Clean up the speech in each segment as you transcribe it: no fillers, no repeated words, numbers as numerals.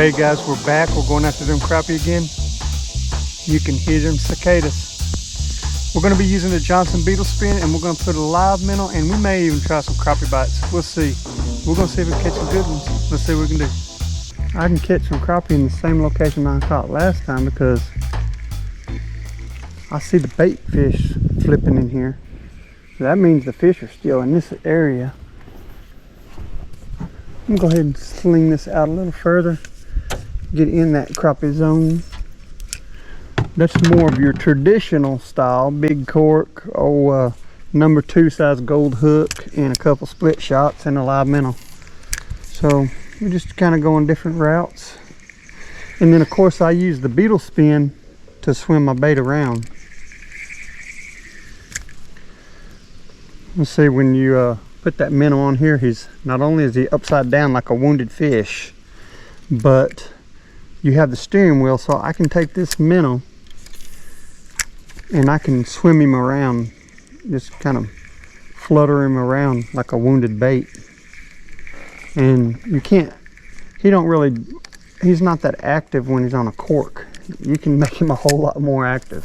Hey guys, we're back. We're going after them crappie again. You can hear them cicadas. We're going to be using the Johnson beetle spin, and we're going to put a live minnow, and we may even try some crappie bites. We'll see. We're going to see if we can catch some good ones. Let's see what we can do. I can catch some crappie in the same location I caught last time because I see the bait fish flipping in here. So that means the fish are still in this area. I'm going to go ahead and sling this out a little further, get in that crappie zone. That's more of your traditional style, big cork, number 2 size gold hook, and a couple split shots and a live minnow. So we're just kind of going different routes. And then of course I use the beetle spin to swim my bait around. Let's see, when you put that minnow on here, he's not only is he upside down like a wounded fish, but you have the steering wheel, so I can take this minnow and I can swim him around, just kind of flutter him around like a wounded bait. And you can't, he's not that active when he's on a cork. You can make him a whole lot more active.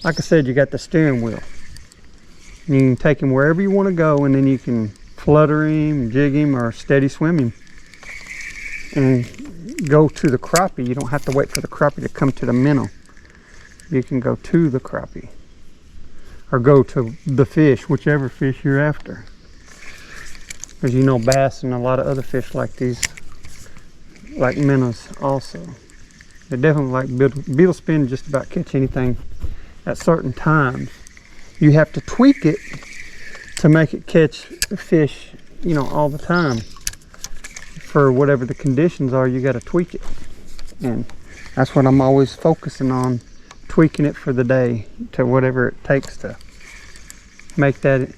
Like I said, you got the steering wheel. You can take him wherever you want to go, and then you can flutter him, jig him, or steady swim him. And go to the crappie. You don't have to wait for the crappie to come to the minnow. You can go to the crappie. Or go to the fish, whichever fish you're after. Because you know bass and a lot of other fish like these, like minnows also. They definitely like beetle spin, just about catch anything at certain times. You have to tweak it to make it catch the fish, you know, all the time. For whatever the conditions are, you got to tweak it. And that's what I'm always focusing on, tweaking it for the day to whatever it takes to make that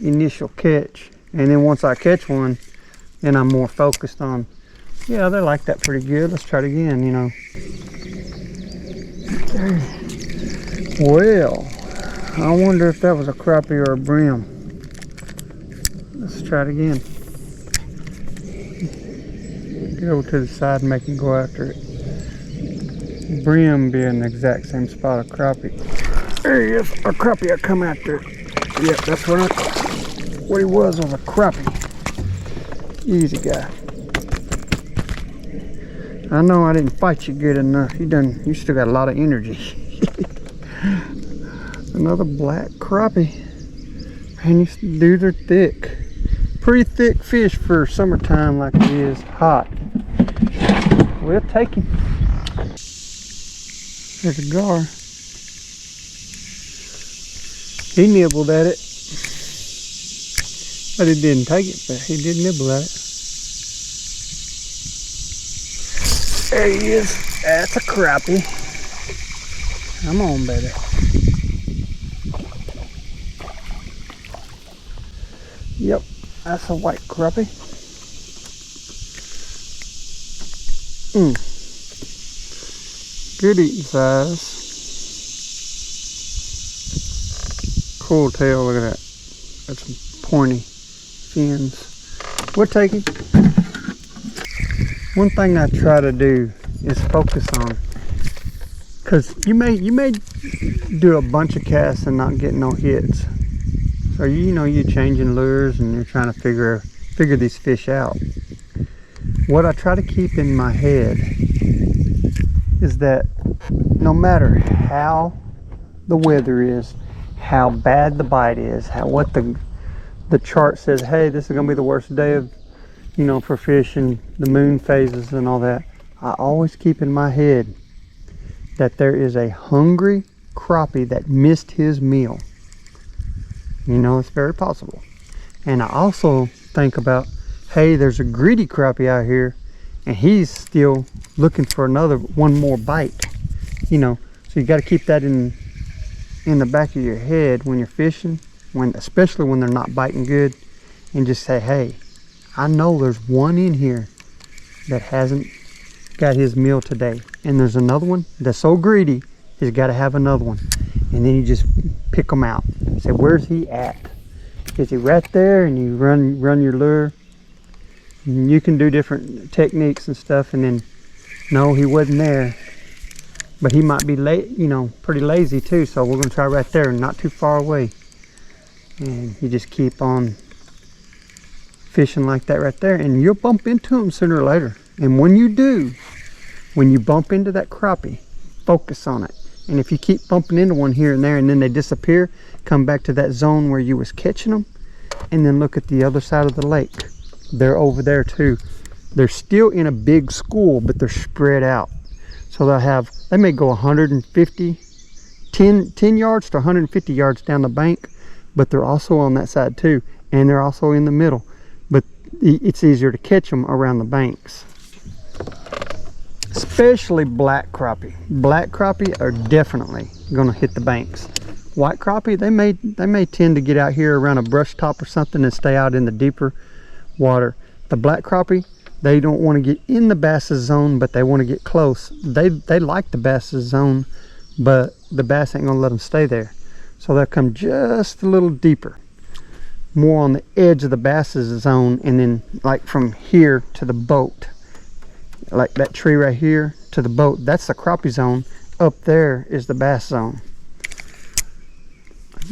initial catch. And then once I catch one, then I'm more focused on, yeah, they like that pretty good. Let's try it again, you know. Well, I wonder if that was a crappie or a brim. Let's try it again. Go to the side and make him go after it. Brim be in the exact same spot of crappie. There he is, a crappie. I come after it. Yep, that's what he was a crappie. Easy guy. I know I didn't fight you good enough. You still got a lot of energy. Another black crappie. Man, these dudes are thick. Pretty thick fish for summertime like it is hot. We'll take him. There's a gar. He nibbled at it. But he didn't take it, but he did nibble at it. There he is. That's a crappie. Come on, baby. Yep, that's a white crappie. Good eating size. Cool tail, look at that. That's some pointy fins. We'll take it. One thing I try to do is focus on, because you may do a bunch of casts and not get no hits. So you know you're changing lures and you're trying to figure these fish out. What I try to keep in my head is that no matter how the weather is, how bad the bite is, what the chart says, hey, this is gonna be the worst day of, you know, for fishing, the moon phases and all that, I always keep in my head that there is a hungry crappie that missed his meal. You know, it's very possible. And I also think about, hey, there's a greedy crappie out here and he's still looking for one more bite. You know, so you got to keep that in the back of your head when you're fishing, especially when they're not biting good, and just say, hey, I know there's one in here that hasn't got his meal today, and there's another one that's so greedy he's got to have another one. And then you just pick them out. Say, where's he at? Is he right there? And you run your lure You can do different techniques and stuff, and then no, he wasn't there, but he might be late, you know, pretty lazy too. So we're gonna try right there, not too far away, and you just keep on fishing like that right there, and you'll bump into him sooner or later. And when you do, when you bump into that crappie, focus on it. And if you keep bumping into one here and there and then they disappear, come back to that zone where you was catching them, and then look at the other side of the lake. They're over there too. They're still in a big school, but they're spread out. So they may go 150, 10 yards to 150 yards down the bank, but they're also on that side too. And they're also in the middle, but it's easier to catch them around the banks. Especially black crappie. Black crappie are definitely gonna hit the banks. White crappie, they may tend to get out here around a brush top or something and stay out in the deeper water. The black crappie, they don't want to get in the bass's zone, but they want to get close. They like the bass's zone, but the bass ain't gonna let them stay there. So they'll come just a little deeper, more on the edge of the bass's zone, and then like from here to the boat, like that tree right here to the boat, that's the crappie zone. Up there is the bass zone.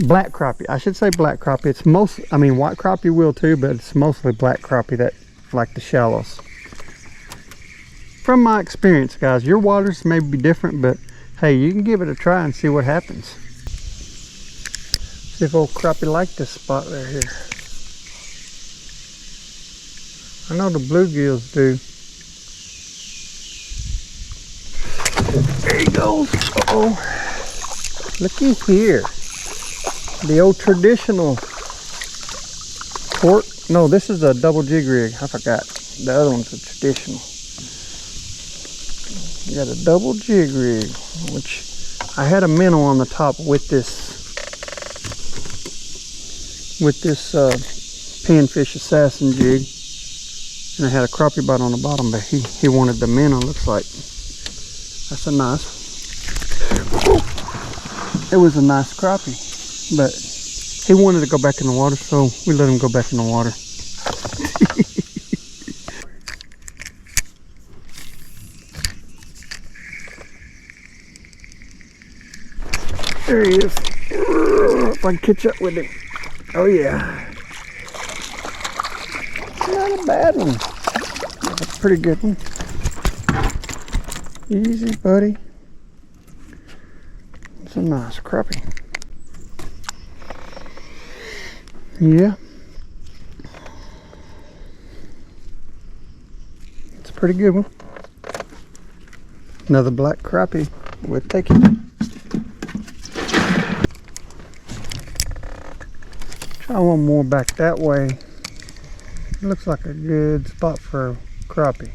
Black crappie, I should say black crappie. It's most, I mean white crappie will too, but it's mostly black crappie that like the shallows. From my experience, guys, your waters may be different, but hey, you can give it a try and see what happens. See if old crappie like this spot right here. I know the bluegills do. There he goes. Uh-oh. Looky here. The old traditional cork. No, this is a double jig rig. I forgot. The other one's a traditional. You got a double jig rig, which I had a minnow on the top with this panfish assassin jig, and I had a crappie bite on the bottom, but he wanted the minnow. Looks like that's a nice. It was a nice crappie. But he wanted to go back in the water, so we let him go back in the water. There he is. If I can catch up with him. Oh yeah. Not a bad one. That's a pretty good one. Easy, buddy. It's a nice crappie. Yeah, it's a pretty good one. Another black crappie. We'll take it. Try one more back that way. It looks like a good spot for a crappie.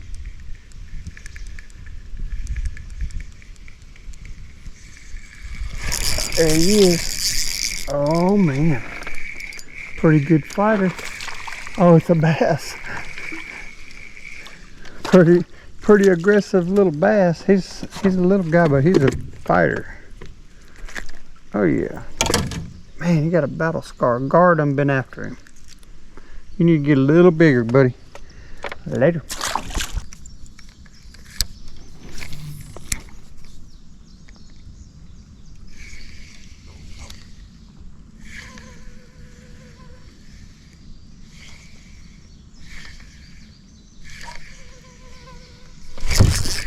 There he is. Oh man. Pretty good fighter. Oh, it's a bass. Pretty aggressive little bass. He's a little guy, but he's a fighter. Oh yeah. Man, he got a battle scar. Guard done been after him. You need to get a little bigger, buddy. Later.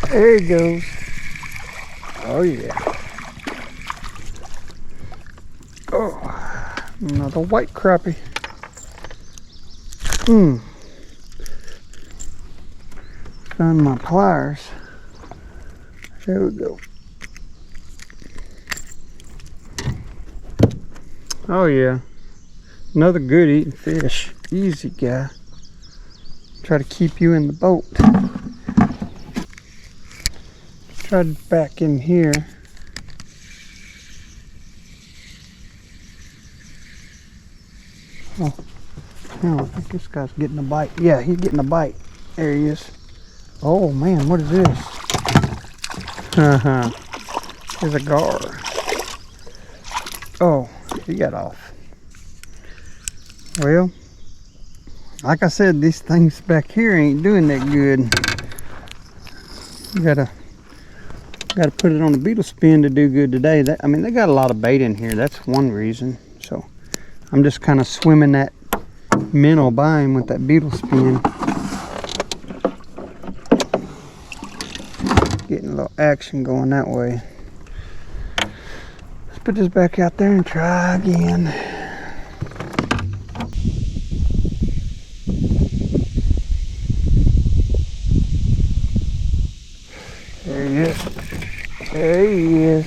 There he goes. Oh yeah. Oh, another white crappie. Found my pliers. There we go. Oh yeah. Another good eating fish. Easy guy. Try to keep you in the boat. Tried back in here. Oh, no, I think this guy's getting a bite. Yeah, he's getting a bite. There he is. Oh man, what is this? There's a gar. Oh, he got off. Well, Like I said, these things back here ain't doing that good. You gotta put it on a beetle spin to do good today. I mean, they got a lot of bait in here. That's one reason. So I'm just kind of swimming that minnow by him with that beetle spin. Getting a little action going that way. Let's put this back out there and try again. There he is. There he is.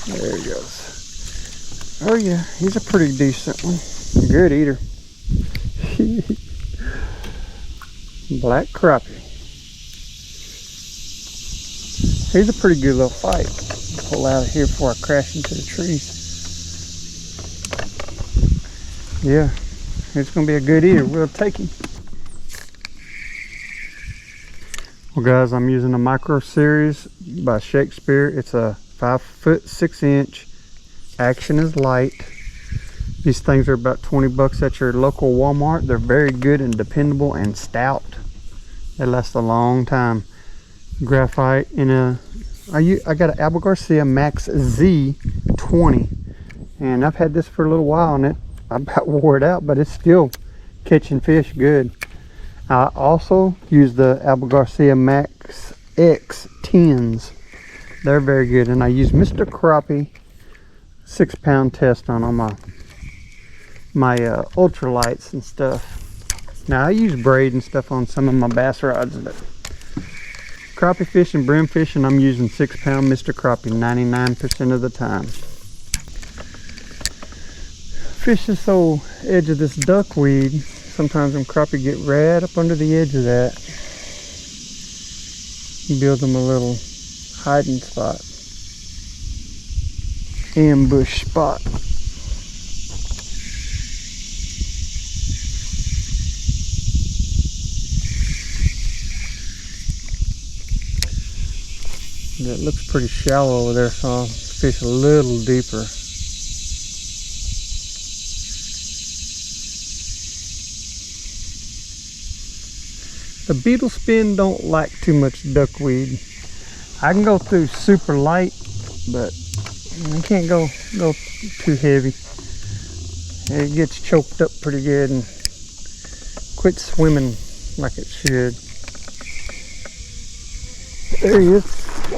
There he goes. Oh yeah, he's a pretty decent one. Good eater. Black crappie. He's a pretty good little fight. Pull out of here before I crash into the trees. Yeah, it's gonna be a good eater. We'll take him. Well guys, I'm using a micro series by Shakespeare. It's a 5 6 inch. Action is Lite. These things are about 20 bucks at your local Walmart. They're very good and dependable and stout. They last a long time. Graphite in a, I got an Garcia MAX Z SP, and I've had this for a little while and I about wore it out, but it's still catching fish good. I also use the Garcia MAX X10s. They're very good, and I use Mr. Crappie 6-pound test on my ultralights and stuff. Now I use braid and stuff on some of my bass rods, but crappie fishing, brim fishing, I'm using 6-pound Mr. Crappie 99% of the time. Fish this whole edge of this duckweed. Sometimes them crappie get right up under the edge of that. Build them a little hiding spot, ambush spot. It looks pretty shallow over there, so I'll fish a little deeper. The beetle spin don't like too much duckweed. I can go through super light, but I can't go too heavy. It gets choked up pretty good and quits swimming like it should. There he is.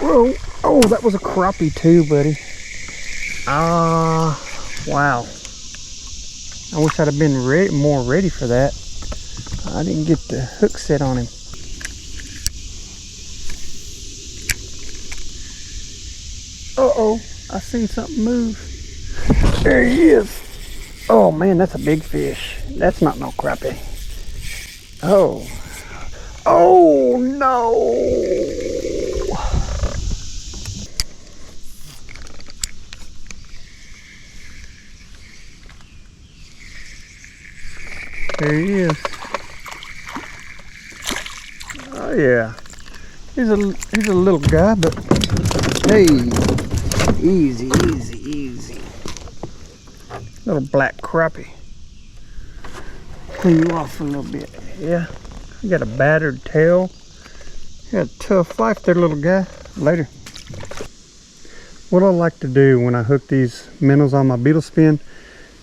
Whoa. Oh, that was a crappie too, buddy. Wow. I wish I'd have been more ready for that. I didn't get the hook set on him. Uh-oh, I seen something move. There he is. Oh man, that's a big fish. That's not no crappie. Oh. Oh no. There he is. Oh yeah, he's a little guy, but hey, easy, easy, easy. Little black crappie. Clean you off a little bit. Yeah, you got a battered tail. You got a tough life there, little guy. Later. What I like to do when I hook these minnows on my beetle spin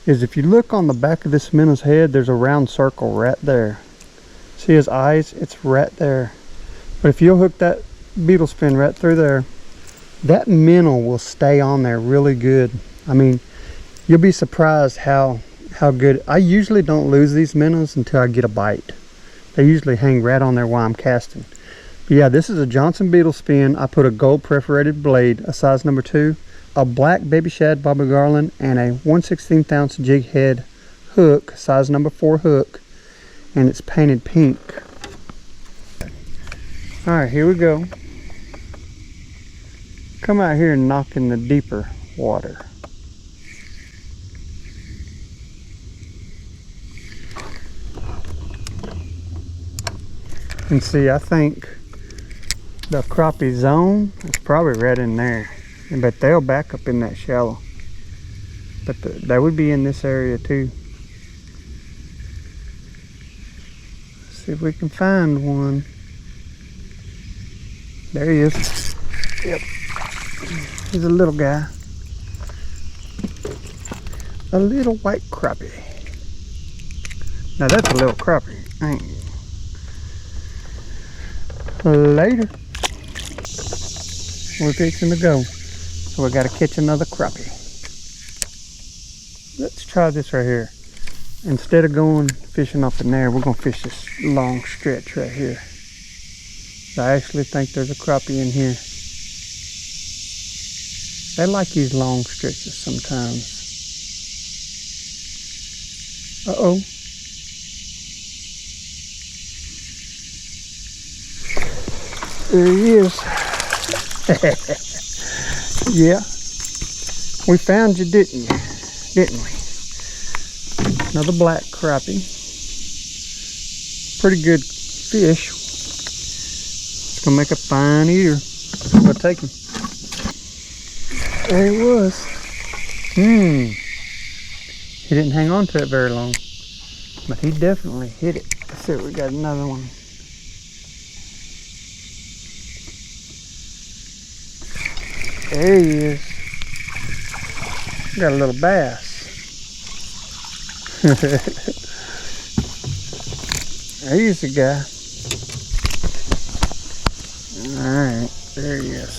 is, if you look on the back of this minnow's head, there's a round circle right there. See his eyes? It's right there. But if you'll hook that beetle spin right through there, that minnow will stay on there really good. I mean, you'll be surprised how good. I usually don't lose these minnows until I get a bite. They usually hang right on there while I'm casting. But yeah, this is a Johnson beetle spin. I put a gold perforated blade, a size number 2, a black baby shad Bobby Garland, and a 1/16 ounce jig head hook, size number 4 hook, and it's painted pink. All right, here we go. Come out here and knock in the deeper water. And see, I think the crappie zone is probably right in there, but they'll back up in that shallow. But they would be in this area too. Let's see if we can find one. There he is. Yep. He's a little guy. A little white crappie. Now that's a little crappie. Later. We're fixing to go. So we gotta catch another crappie. Let's try this right here. Instead of going fishing up in there, we're gonna fish this long stretch right here. I actually think there's a crappie in here. They like these long stretches sometimes. Uh-oh. There he is. Yeah. We found you, didn't we? Another black crappie. Pretty good fish. It's gonna make a fine eater. We'll take him. There he was. He didn't hang on to it very long, but he definitely hit it. Let's see if we got another one. There he is. Got a little bass. There's the guy. Alright, there he is.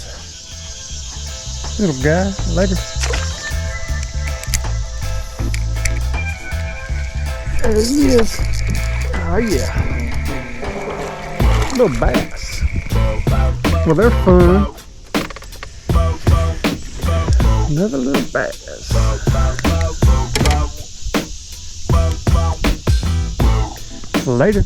Little guy, later. There he is. Oh yeah. Little bass. Well, they're fun. Another little bass. Later.